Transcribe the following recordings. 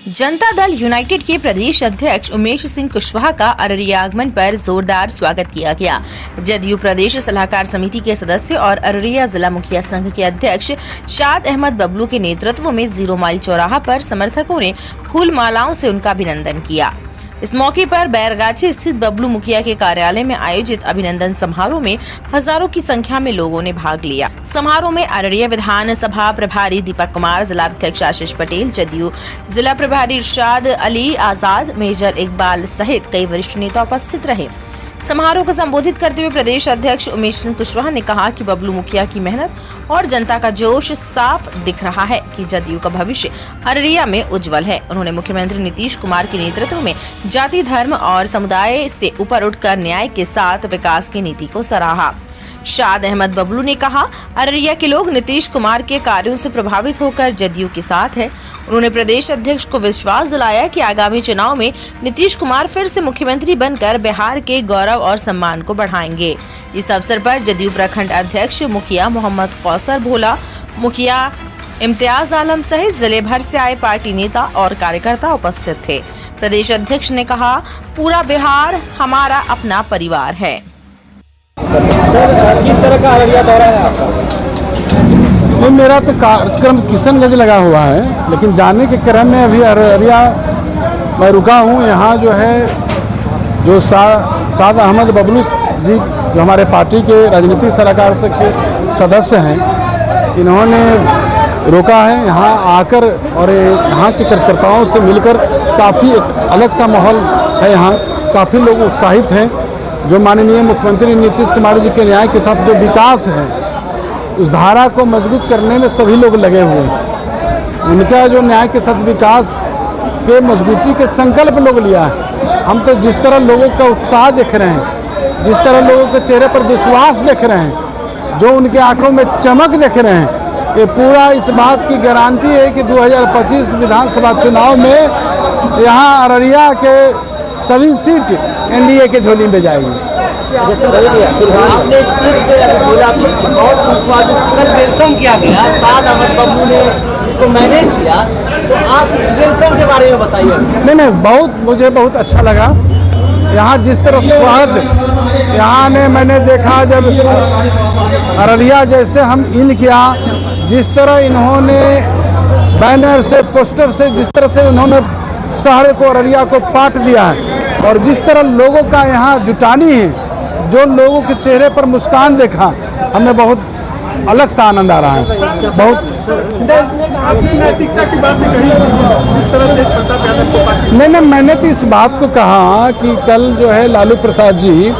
Janata Dal United के प्रदेश अध्यक्ष उमेश सिंह कुशवाहा का अररिया आगमन पर जोरदार स्वागत किया गया। जदयू प्रदेश सलाहकार समिति के सदस्य और अररिया जिला मुखिया संघ के अध्यक्ष शाद अहमद बबलू के नेतृत्व में 0 माइल चौराहा पर समर्थकों ने फूल मालाओं से उनका अभिनंदन किया। इस मौके पर बैरगाछी स्थित बबलू मुखिया के कार्यालय में आयोजित अभिनंदन समारोह में हजारों की संख्या में लोगों ने भाग लिया। समारोह में अररिया विधानसभा प्रभारी दीपक कुमार, जिला अध्यक्ष आशीष पटेल, जदयू जिला प्रभारी इरशाद अली आजाद, मेजर इकबाल सहित कई वरिष्ठ नेता उपस्थित रहे। समारोह को संबोधित करते हुए प्रदेश अध्यक्ष उमेश सिंह कुशवाहा ने कहा कि बबलू मुखिया की मेहनत और जनता का जोश साफ दिख रहा है कि जदयू का भविष्य अररिया में उज्जवल है। उन्होंने मुख्यमंत्री नीतीश कुमार के नेतृत्व में जाति, धर्म और समुदाय से ऊपर उठकर न्याय के साथ विकास की नीति को सराहा। शाद अहमद बबलू ने कहा, अररिया के लोग नीतीश कुमार के कार्यों से प्रभावित होकर जदयू के साथ है। उन्होंने प्रदेश अध्यक्ष को विश्वास दिलाया कि आगामी चुनाव में नीतीश कुमार फिर से मुख्यमंत्री बनकर बिहार के गौरव और सम्मान को बढ़ाएंगे। इस अवसर पर जदयू प्रखंड अध्यक्ष मुखिया मोहम्मद कौसर भोला, मुखिया इम्तियाज आलम सहित जिले भर से आए पार्टी नेता और कार्यकर्ता उपस्थित थे। प्रदेश अध्यक्ष ने कहा, पूरा बिहार हमारा अपना परिवार है। किस तरह का अररिया दौरा है आपका? नहीं, मेरा तो कार्यक्रम किशनगंज लगा हुआ है, लेकिन जाने के क्रम में अभी अररिया मैं रुका हूँ। यहाँ जो है जो शाद अहमद बबलू जी जो हमारे पार्टी के राजनीतिक सलाहकार के सदस्य हैं, इन्होंने रोका है यहाँ आकर और यहाँ के कार्यकर्ताओं से मिलकर काफ़ी एक अलग सा माहौल है। यहाँ काफ़ी लोग उत्साहित हैं। जो माननीय मुख्यमंत्री नीतीश कुमार जी के न्याय के साथ जो विकास है, उस धारा को मजबूत करने में सभी लोग लगे हुए हैं। उनका जो न्याय के साथ विकास के मजबूती के संकल्प लोग लिया है। हम तो जिस तरह लोगों का उत्साह देख रहे हैं, जिस तरह लोगों के चेहरे पर विश्वास देख रहे हैं, जो उनके आंखों में चमक देख रहे हैं, ये पूरा इस बात की गारंटी है कि 2025 विधानसभा चुनाव में यहाँ अररिया के सभी सीट एनडीए के झोली में जाएगी। आपने बोला बहुत वेलकम किया गया, शाद अहमद बबलू ने इसको मैनेज किया, तो आप इस वेलकम के बारे में बताइए। नहीं, मुझे बहुत अच्छा लगा यहाँ जिस तरह स्वागत यहाँ ने मैंने देखा। जब अररिया जैसे हम इन किया, जिस तरह इन्होंने बैनर से, पोस्टर से, जिस तरह से उन्होंने शहर को, अररिया को पाट दिया है, और जिस तरह लोगों का यहाँ जुटानी है, जो लोगों के चेहरे पर मुस्कान देखा, हमें बहुत अलग सा आनंद आ रहा है। बहुत नहीं, मैंने तो इस बात को कहा कि कल जो है लालू प्रसाद जी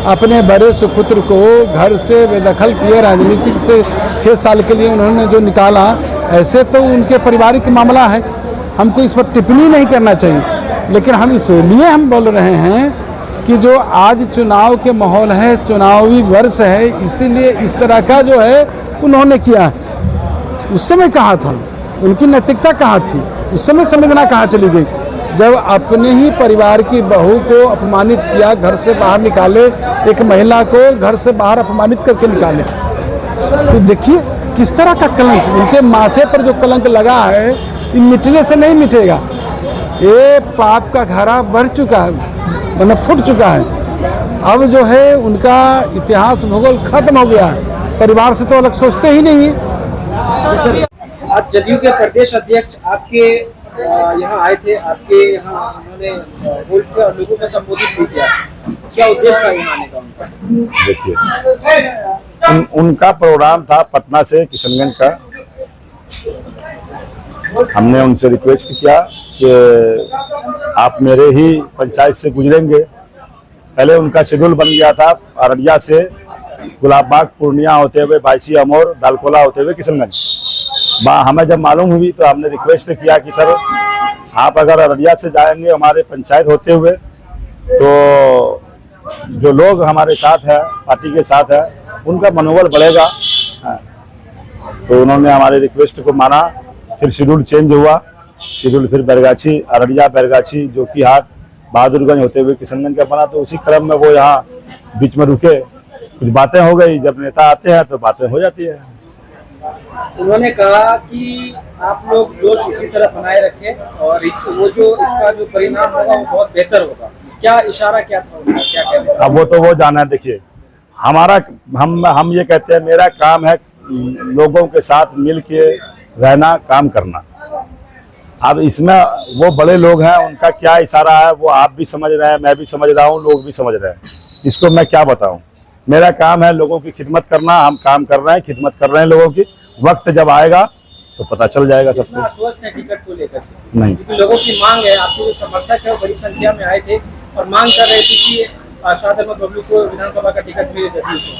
अपने बड़े सुपुत्र को घर से बेदखल किए, राजनीतिक से 6 साल के लिए उन्होंने जो निकाला, ऐसे तो उनके पारिवारिक मामला है, हमको इस पर टिप्पणी नहीं करना चाहिए। लेकिन हम इसलिए हम बोल रहे हैं कि जो आज चुनाव के माहौल है, चुनावी वर्ष है, इसीलिए इस तरह का जो है उन्होंने किया। उस समय कहाँ था, उनकी नैतिकता कहाँ थी, उस समय संवेदना कहाँ चली गई, जब अपने ही परिवार की बहू को अपमानित किया, घर से बाहर निकाले, एक महिला को घर से बाहर अपमानित करके निकाले। तो देखिए किस तरह का कलंक, उनके माथे पर जो कलंक लगा है, ये मिटने से नहीं मिटेगा। ये पाप का घड़ा बढ़ चुका है, मतलब फूट चुका है। अब जो है उनका इतिहास भूगोल खत्म हो गया है, परिवार से तो अलग सोचते ही नहीं है। आज जदयू के प्रदेश अध्यक्ष आपके यहाँ आए थे, आपके यहाँ उन्होंने लोगों को संबोधित भी किया, क्या उद्देश्य था यहाँ आने का उनका? देखिए, उनका प्रोग्राम था पटना से किशनगंज का। हमने उनसे रिक्वेस्ट किया कि आप मेरे ही पंचायत से गुजरेंगे। पहले उनका शेड्यूल बन गया था अररिया से गुलाबबाग, पूर्णिया होते हुए बायसी, अमौर, दालकोला होते हुए किशनगंज। हमें जब मालूम हुई तो हमने रिक्वेस्ट किया कि सर आप अगर अररिया से जाएंगे हमारे पंचायत होते हुए, तो जो लोग हमारे साथ है, पार्टी के साथ है, उनका मनोबल बढ़ेगा। तो उन्होंने हमारे रिक्वेस्ट को माना। फिर शेड्यूल चेंज हुआ, शेड्यूल फिर बैरगाछी, अररिया, बैरगाछी, जोकीहाट, बहादुरगंज होते हुए किशनगंज का बना। तो उसी क्रम में वो यहाँ बीच में रुके, कुछ बातें हो गई। जब नेता आते हैं तो बातें हो जाती है। उन्होंने कहा कि आप लोग जोश इसी तरह बनाए रखें और वो जो इसका जो परिणाम होगा वो बहुत बेहतर होगा। क्या इशारा क्या था उनका, क्या कहते हैं? अब वो तो वो जाना है। देखिए, हमारा हम ये कहते हैं, मेरा काम है लोगों के साथ मिल के रहना, काम करना। अब इसमें वो बड़े लोग हैं, उनका क्या इशारा है वो आप भी समझ रहे हैं, मैं भी समझ रहा हूँ, लोग भी समझ रहे हैं। इसको मैं क्या बताऊं। मेरा काम है लोगों की खिदमत करना, हम काम कर रहे हैं, खिदमत कर रहे हैं लोगों की। वक्त जब आएगा तो पता चल जाएगा सबको। कितना आश्वस्त है टिकट को लेकर? नहीं, क्योंकि लोगों की मांग है, आपके जो समर्थक है वो बड़ी संख्या में आए थे और मांग कर रहे थे कि शाद अहमद बबलू को विधानसभा का टिकट मिले जदयू से।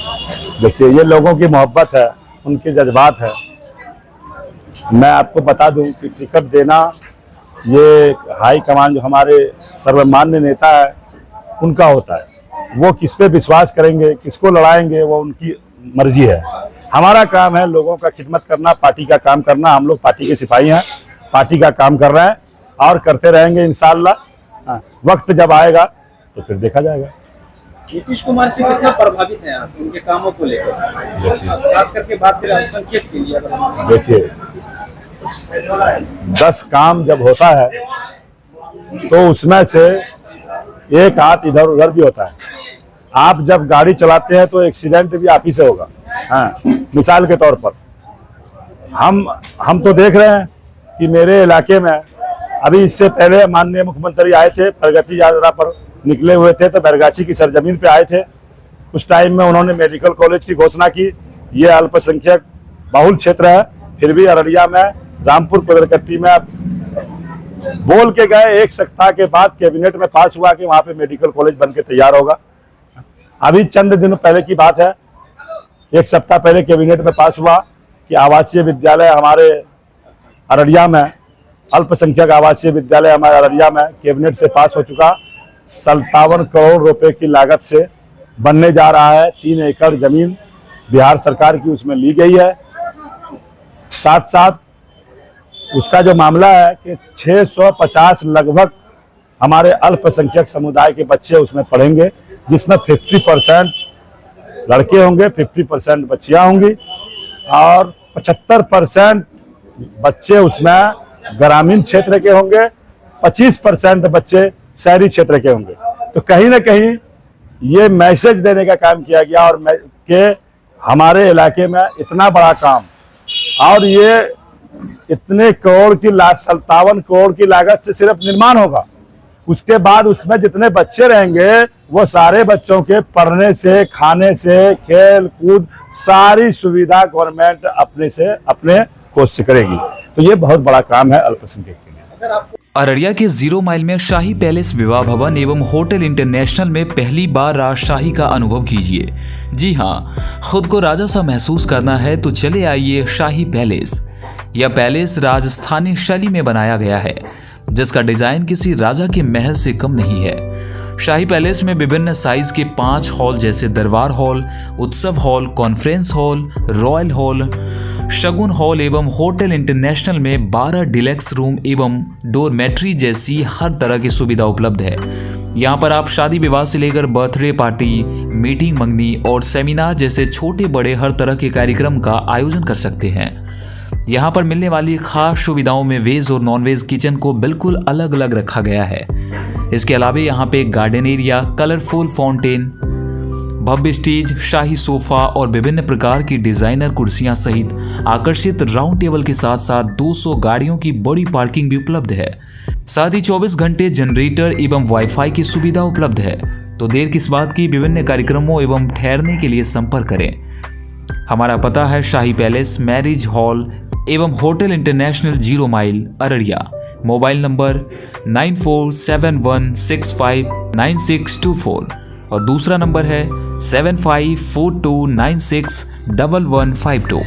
देखिए, ये लोगों की मोहब्बत है, उनके जज्बात है। मैं आपको बता दूं कि टिकट देना ये हाई कमान जो हमारे सर्वमान्य नेता है उनका होता है। वो किस पे विश्वास करेंगे, किसको लड़ाएंगे, वो उनकी मर्जी है। हमारा काम है लोगों का खिदमत करना, पार्टी का काम करना। हम लोग पार्टी के सिपाही हैं, पार्टी का काम कर रहे हैं और करते रहेंगे इंशाअल्लाह। वक्त जब आएगा तो फिर देखा जाएगा। नीतीश कुमार से कितना प्रभावित हैं आप उनके कामों को लेकर, खास करके बात करें अल्पसंख्यक के लिए? देखिए, 10 काम जब होता है तो उसमें से एक हाथ इधर उधर भी होता है। आप जब गाड़ी चलाते हैं तो एक्सीडेंट भी आप ही से होगा। हाँ, मिसाल के तौर पर हम तो देख रहे हैं कि मेरे इलाके में अभी इससे पहले माननीय मुख्यमंत्री आए थे, प्रगति यात्रा पर निकले हुए थे, तो बैरगाछी की सरजमीन पे आए थे। उस टाइम में उन्होंने मेडिकल कॉलेज की घोषणा की। ये अल्पसंख्यक बहुल क्षेत्र है, फिर भी अररिया में रामपुर कुदरकट्टी में बोल के गए, एक सप्ताह के बाद कैबिनेट में पास हुआ कि वहां पे मेडिकल कॉलेज बन के तैयार होगा। अभी चंद दिन पहले की बात है, एक सप्ताह पहले कैबिनेट में पास हुआ कि आवासीय विद्यालय हमारे अररिया में, अल्पसंख्यक आवासीय विद्यालय हमारे अररिया में कैबिनेट से पास हो चुका। 57 करोड़ रुपए की लागत से बनने जा रहा है। 3 एकड़ जमीन बिहार सरकार की उसमें ली गई है। साथ साथ उसका जो मामला है कि 650 लगभग हमारे अल्पसंख्यक समुदाय के बच्चे उसमें पढ़ेंगे, जिसमें 50% लड़के होंगे, 50% बच्चियां होंगी और 75% बच्चे उसमें ग्रामीण क्षेत्र के होंगे, 25% बच्चे शहरी क्षेत्र के होंगे। तो कहीं ना कहीं ये मैसेज देने का काम किया गया और कि हमारे इलाके में इतना बड़ा काम और ये इतने करोड़ की 57 करोड़ की लागत से सिर्फ निर्माण होगा। उसके बाद उसमें जितने बच्चे रहेंगे वो सारे बच्चों के पढ़ने से, खाने से, खेल कूद सारी सुविधा गवर्नमेंट अपने कोष से करेगी। तो ये बहुत बड़ा काम है अल्पसंख्यक के लिए। अररिया के 0 माइल में शाही पैलेस विवाह भवन एवं होटल इंटरनेशनल में पहली बार राजशाही का अनुभव कीजिए। जी हाँ, खुद को राजा सा महसूस करना है तो चले आइए शाही पैलेस। यह पैलेस राजस्थानी शैली में बनाया गया है, जिसका डिजाइन किसी राजा के महल से कम नहीं है। शाही पैलेस में विभिन्न साइज के 5 हॉल जैसे Darbar hall, Utsav hall, conference hall, royal hall, Shagun hall एवं होटल इंटरनेशनल में 12 डिलक्स रूम एवं डोरमेट्री जैसी हर तरह की सुविधा उपलब्ध है। यहाँ पर आप शादी विवाह से लेकर बर्थडे पार्टी, मीटिंग मंगनी और सेमिनार जैसे छोटे बड़े हर तरह के कार्यक्रम का आयोजन कर सकते हैं। यहाँ पर मिलने वाली खास सुविधाओं में वेज और नॉन वेज किचन को बिल्कुल अलग अलग रखा गया है। इसके अलावा यहाँ पे गार्डन एरिया, कलरफुल फाउंटेन, भव्य स्टेज, शाही सोफा और विभिन्न प्रकार की डिजाइनर कुर्सियां सहित आकर्षित राउंड टेबल के साथ साथ 200 गाड़ियों की बड़ी पार्किंग भी उपलब्ध है। साथ ही 24 घंटे जनरेटर एवं वाईफाई की सुविधा उपलब्ध है। तो देर किस बात की, विभिन्न कार्यक्रमों एवं ठहरने के लिए संपर्क करें। हमारा पता है शाही पैलेस, मैरिज हॉल एवं hotel international 0 mile, Araria. Mobile number 9471659624 और दूसरा नंबर है 7542961152।